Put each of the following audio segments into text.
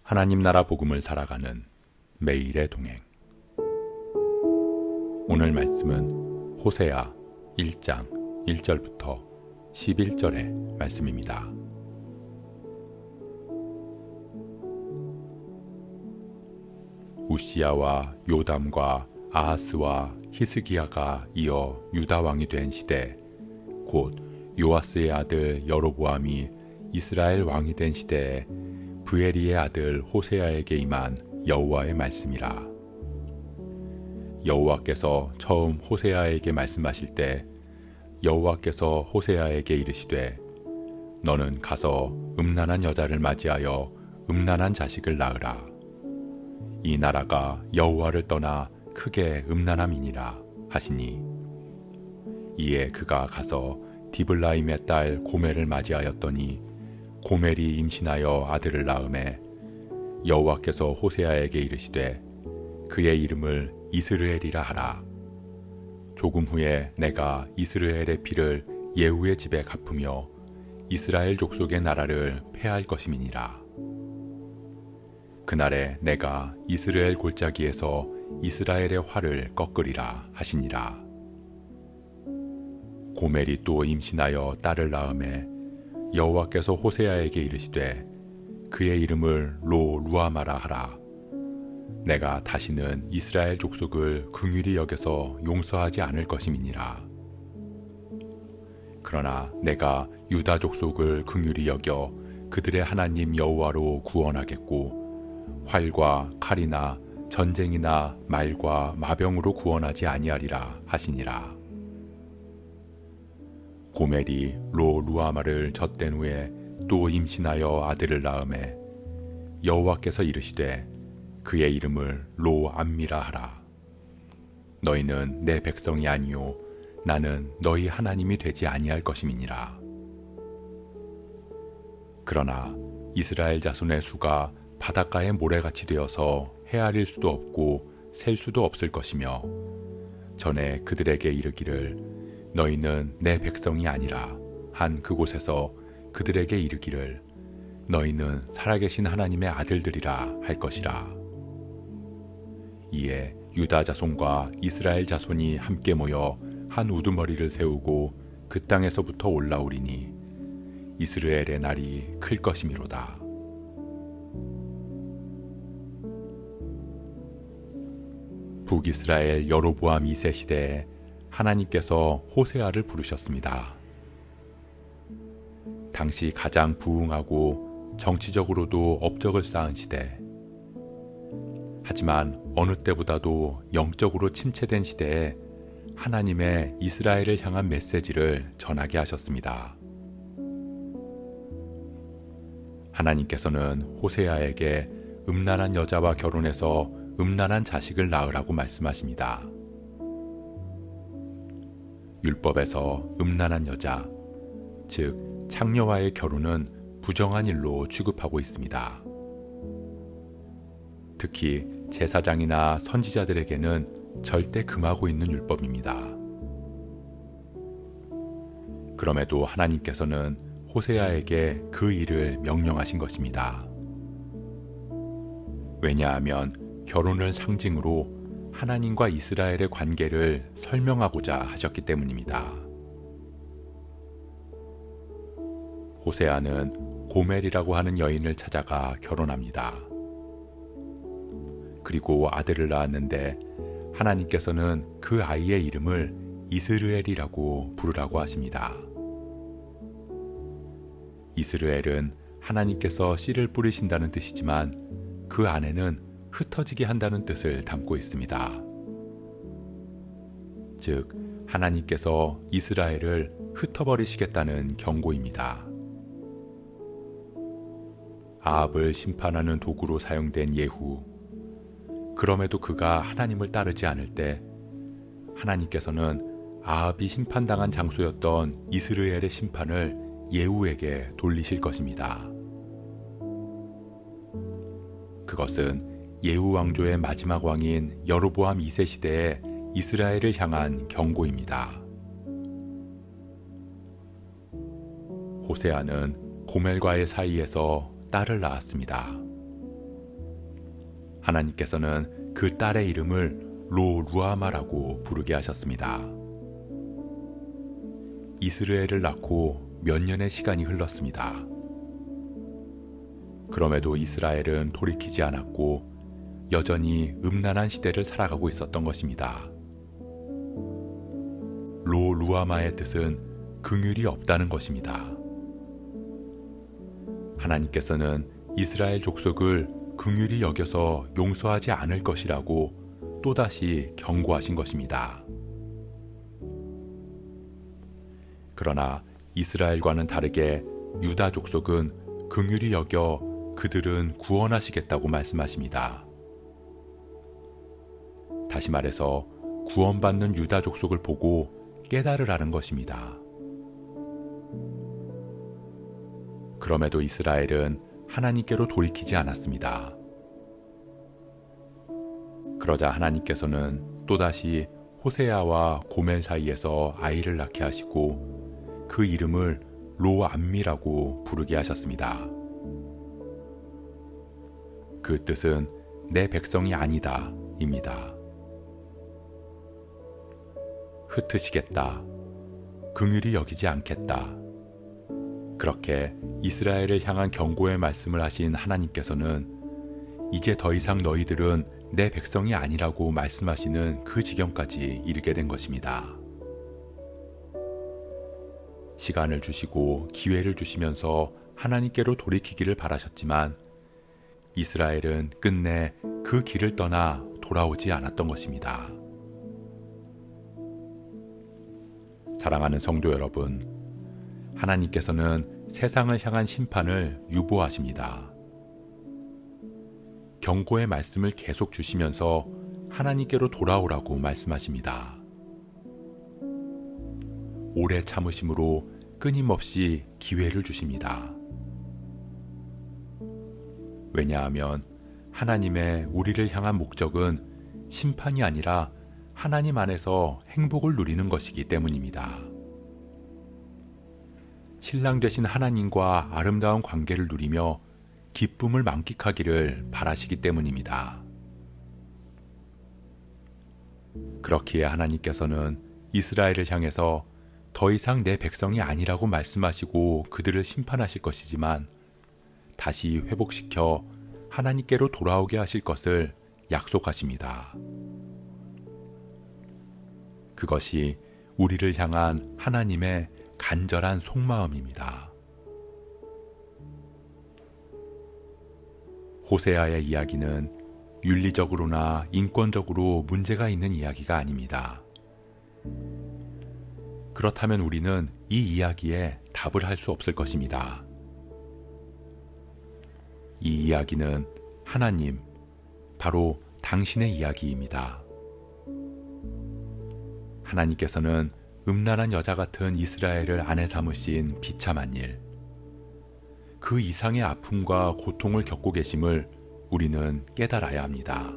하나님 나라 복음을 살아가는 매일의 동행. 오늘 말씀은 호세아 1장 1절부터 11절의 말씀입니다. 우시야와 요담과 아하스와 히스기야가 이어 유다 왕이 된 시대, 곧 요아스의 아들 여로보암이 이스라엘 왕이 된 시대에 브에리의 아들 호세아에게 임한 여호와의 말씀이라. 여호와께서 처음 호세아에게 말씀하실 때 여호와께서 호세아에게 이르시되 너는 가서 음란한 여자를 맞이하여 음란한 자식을 낳으라. 이 나라가 여호와를 떠나 크게 음란함이니라 하시니, 이에 그가 가서 디블라임의 딸 고멜을 맞이하였더니 고멜이 임신하여 아들을 낳음에 여호와께서 호세아에게 이르시되 그의 이름을 이스르엘이라 하라. 조금 후에 내가 이스라엘의 피를 예후의 집에 갚으며 이스라엘 족속의 나라를 패할 것임이니라. 그날에 내가 이스라엘 골짜기에서 이스라엘의 활을 꺾으리라 하시니라. 고멜이 또 임신하여 딸을 낳음에 여호와께서 호세아에게 이르시되 그의 이름을 루아마라 하라. 내가 다시는 이스라엘 족속을 긍휼히 여겨서 용서하지 않을 것임이니라. 그러나 내가 유다 족속을 긍휼히 여겨 그들의 하나님 여호와로 구원하겠고 활과 칼이나 전쟁이나 말과 마병으로 구원하지 아니하리라 하시니라. 고멜이 루아마를 젖된 후에 또 임신하여 아들을 낳음에 여호와께서 이르시되 그의 이름을 로암미라 하라. 너희는 내 백성이 아니요 나는 너희 하나님이 되지 아니할 것임이니라. 그러나 이스라엘 자손의 수가 바닷가의 모래같이 되어서 헤아릴 수도 없고 셀 수도 없을 것이며, 전에 그들에게 이르기를 너희는 내 백성이 아니라 한 그곳에서 그들에게 이르기를 너희는 살아계신 하나님의 아들들이라 할 것이라. 이에 유다 자손과 이스라엘 자손이 함께 모여 한 우두머리를 세우고 그 땅에서부터 올라오리니 이스라엘의 날이 클 것이미로다. 북이스라엘 여로보암 2세 시대에 하나님께서 호세아를 부르셨습니다. 당시 가장 부흥하고 정치적으로도 업적을 쌓은 시대, 하지만 어느 때보다도 영적으로 침체된 시대에 하나님의 이스라엘을 향한 메시지를 전하게 하셨습니다. 하나님께서는 호세아에게 음란한 여자와 결혼해서 음란한 자식을 낳으라고 말씀하십니다. 율법에서 음란한 여자, 즉 창녀와의 결혼은 부정한 일로 취급하고 있습니다. 특히 제사장이나 선지자들에게는 절대 금하고 있는 율법입니다. 그럼에도 하나님께서는 호세아에게 그 일을 명령하신 것입니다. 왜냐하면 결혼을 상징으로 하나님과 이스라엘의 관계를 설명하고자 하셨기 때문입니다. 호세아는 고멜이라고 하는 여인을 찾아가 결혼합니다. 그리고 아들을 낳았는데 하나님께서는 그 아이의 이름을 이스르엘이라고 부르라고 하십니다. 이스르엘은 하나님께서 씨를 뿌리신다는 뜻이지만 그 안에는 흩어지게 한다는 뜻을 담고 있습니다. 즉, 하나님께서 이스라엘을 흩어버리시겠다는 경고입니다. 아합을 심판하는 도구로 사용된 예후, 그럼에도 그가 하나님을 따르지 않을 때 하나님께서는 아합이 심판당한 장소였던 이스라엘의 심판을 예후에게 돌리실 것입니다. 그것은 예후 왕조의 마지막 왕인 여로보암 2세 시대에 이스라엘을 향한 경고입니다. 호세아는 고멜과의 사이에서 딸을 낳았습니다. 하나님께서는 그 딸의 이름을 로 루아마라고 부르게 하셨습니다. 이스라엘을 낳고 몇 년의 시간이 흘렀습니다. 그럼에도 이스라엘은 돌이키지 않았고 여전히 음란한 시대를 살아가고 있었던 것입니다. 로 루아마의 뜻은 긍휼이 없다는 것입니다. 하나님께서는 이스라엘 족속을 긍휼히 여겨서 용서하지 않을 것이라고 또다시 경고하신 것입니다. 그러나 이스라엘과는 다르게 유다 족속은 긍휼히 여겨 그들은 구원하시겠다고 말씀하십니다. 다시 말해서 구원받는 유다 족속을 보고 깨달으라는 것입니다. 그럼에도 이스라엘은 하나님께로 돌이키지 않았습니다. 그러자 하나님께서는 또다시 호세아와 고멜 사이에서 아이를 낳게 하시고 그 이름을 로암미라고 부르게 하셨습니다. 그 뜻은 내 백성이 아니다 입니다. 흩으시겠다. 긍휼히 여기지 않겠다. 그렇게 이스라엘을 향한 경고의 말씀을 하신 하나님께서는 이제 더 이상 너희들은 내 백성이 아니라고 말씀하시는 그 지경까지 이르게 된 것입니다. 시간을 주시고 기회를 주시면서 하나님께로 돌이키기를 바라셨지만 이스라엘은 끝내 그 길을 떠나 돌아오지 않았던 것입니다. 사랑하는 성도 여러분, 하나님께서는 세상을 향한 심판을 유보하십니다. 경고의 말씀을 계속 주시면서 하나님께로 돌아오라고 말씀하십니다. 오래 참으심으로 끊임없이 기회를 주십니다. 왜냐하면 하나님의 우리를 향한 목적은 심판이 아니라 하나님 안에서 행복을 누리는 것이기 때문입니다. 신랑 되신 하나님과 아름다운 관계를 누리며 기쁨을 만끽하기를 바라시기 때문입니다. 그렇기에 하나님께서는 이스라엘을 향해서 더 이상 내 백성이 아니라고 말씀하시고 그들을 심판하실 것이지만 다시 회복시켜 하나님께로 돌아오게 하실 것을 약속하십니다. 그것이 우리를 향한 하나님의 간절한 속마음입니다. 호세아의 이야기는 윤리적으로나 인권적으로 문제가 있는 이야기가 아닙니다. 그렇다면 우리는 이 이야기에 답을 할 수 없을 것입니다. 이 이야기는 하나님, 바로 당신의 이야기입니다. 하나님께서는 음란한 여자 같은 이스라엘을 아내 삼으신 비참한 일, 그 이상의 아픔과 고통을 겪고 계심을 우리는 깨달아야 합니다.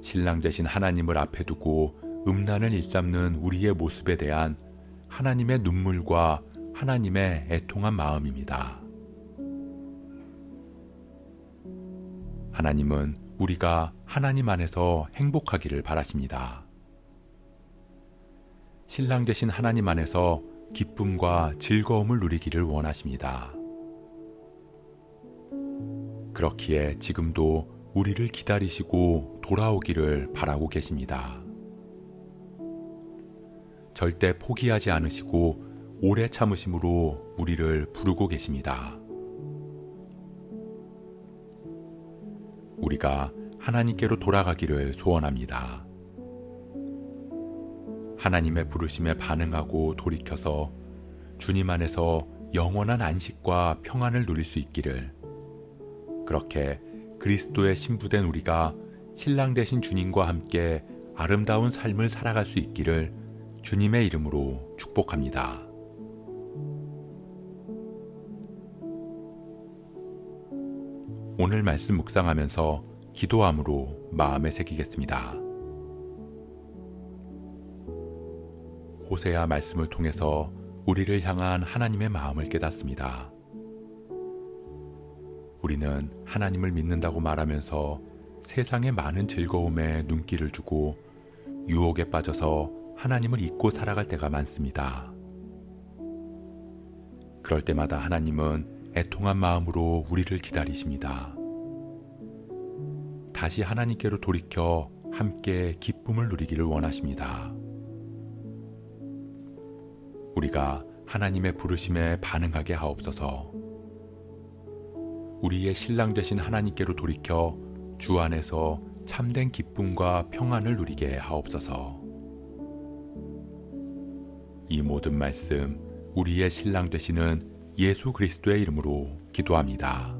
신랑 되신 하나님을 앞에 두고 음란을 일삼는 우리의 모습에 대한 하나님의 눈물과 하나님의 애통한 마음입니다. 하나님은 우리가 하나님 안에서 행복하기를 바라십니다. 신랑 되신 하나님 안에서 기쁨과 즐거움을 누리기를 원하십니다. 그렇기에 지금도 우리를 기다리시고 돌아오기를 바라고 계십니다. 절대 포기하지 않으시고 오래 참으심으로 우리를 부르고 계십니다. 우리가 하나님께로 돌아가기를 소원합니다. 하나님의 부르심에 반응하고 돌이켜서 주님 안에서 영원한 안식과 평안을 누릴 수 있기를, 그렇게 그리스도의 신부된 우리가 신랑 되신 주님과 함께 아름다운 삶을 살아갈 수 있기를 주님의 이름으로 축복합니다. 오늘 말씀 묵상하면서 기도함으로 마음에 새기겠습니다. 호세아 말씀을 통해서 우리를 향한 하나님의 마음을 깨닫습니다. 우리는 하나님을 믿는다고 말하면서 세상의 많은 즐거움에 눈길을 주고 유혹에 빠져서 하나님을 잊고 살아갈 때가 많습니다. 그럴 때마다 하나님은 애통한 마음으로 우리를 기다리십니다. 다시 하나님께로 돌이켜 함께 기쁨을 누리기를 원하십니다. 우리가 하나님의 부르심에 반응하게 하옵소서. 우리의 신랑 되신 하나님께로 돌이켜 주 안에서 참된 기쁨과 평안을 누리게 하옵소서. 이 모든 말씀 우리의 신랑 되시는 예수 그리스도의 이름으로 기도합니다.